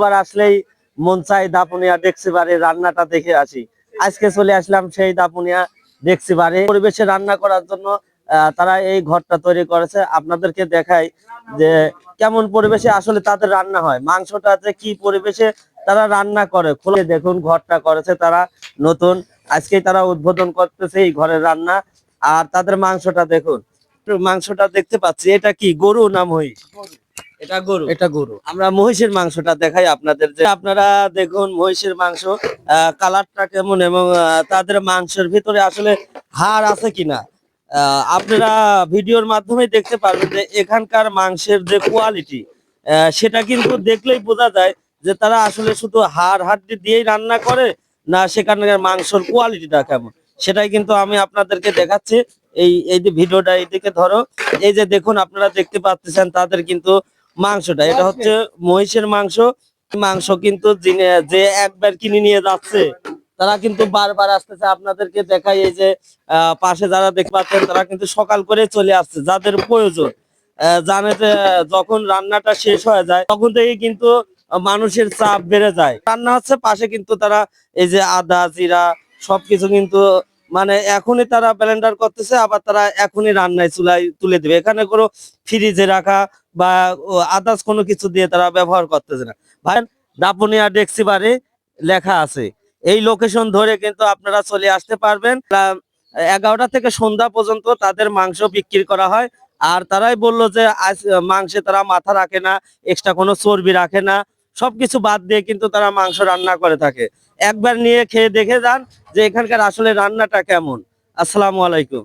আবার আসলেই মন চাই দাপুনিয়া ডেক্সি বাড়ির রান্নাটা দেখে আসি। আজকে চলে আসলাম সেই দাপুনিয়া ডেক্সি বাড়ি পরিবেশে রান্না করার জন্য। তারা এই ঘরটা তৈরি করেছে, আপনাদেরকে দেখাই যে কেমন পরিবেশে আসলে তাদের রান্না হয়, মাংসটা যে কি পরিবেশে তারা রান্না করে। খুলে দেখুন ঘরটা করেছে তারা নতুন, আজকেই তারা উদ্বোধন করতেছে এই ঘরের রান্না। আর তাদের মাংসটা দেখুন, মাংসটা দেখতে পাচ্ছি, এটা কি গরু না মহিষ? এটা গরু, এটা গরু। আমরা মহিষের মাংসটা দেখাই আপনাদের, যে আপনারা দেখুন মহিষের মাংস কালারটা কেমন এবং তাদের মাংসের ভিতরে আসলে হাড় আছে কিনা আপনারা ভিডিওর মাধ্যমে দেখতে পারবেন যে এখানকার মাংসের যে কোয়ালিটি সেটা কিন্তু দেখলেই বোঝা যায় যে তারা আসলে শুধু হাড় হাড্ডি দিয়েই রান্না করে না সেখানকার মাংসের কোয়ালিটিটা কেমন সেটাই কিন্তু আমি আপনাদেরকে দেখাচ্ছি। এই এই যে ভিডিওটা এইদিকে ধরো, এই যে দেখুন আপনারা দেখতে পাচ্ছেন তাদের কিন্তু মাংসটা, এটা হচ্ছে মহিষের মাংস। মাংস কিন্তু যে একবার কিনে নিয়ে যাচ্ছে তারা কিন্তু বারবার আসতেছে। আপনাদেরকে দেখাই, এই যে পাশে যারা দেখতে পাচ্ছেন তারা কিন্তু সকাল করে চলে আসছে, যাদের প্রয়োজন। জানে যে যখন রান্নাটা শেষ হয়ে যায় তখন থেকে কিন্তু মানুষের চাপ বেড়ে যায়, রান্না হচ্ছে পাশে কিন্তু তারা এই যে আদা জিরা সবকিছু কিন্তু মানে এখনই তারা ব্লেন্ডার করতেছে, আবার তারা এখনই রান্নায় চুলায় তুলে দেবে। এখানে কোনো ফ্রিজে রাখা বা আদার্স কোনো কিছু দিয়ে তারা ব্যবহার করতেছে না। ভাই দাপুনিয়া ডেক্সি বাড়ি লেখা আছে, এই লোকেশন ধরে কিন্তু আপনারা চলে আসতে পারবেন। 11টা থেকে সন্ধ্যা পর্যন্ত তাদের মাংস বিক্রি করা হয়। আর তারাই বললো যে আজ মাংসে তারা মাথা রাখে না, এক্সট্রা কোনো চর্বি রাখে না, সবকিছু বাদ দিয়ে কিন্তু তারা মাংস রান্না করে থাকে। একবার নিয়ে খেয়ে দেখে যান যে এখানকার আসলে রান্নাটা কেমন। আসসালামু আলাইকুম।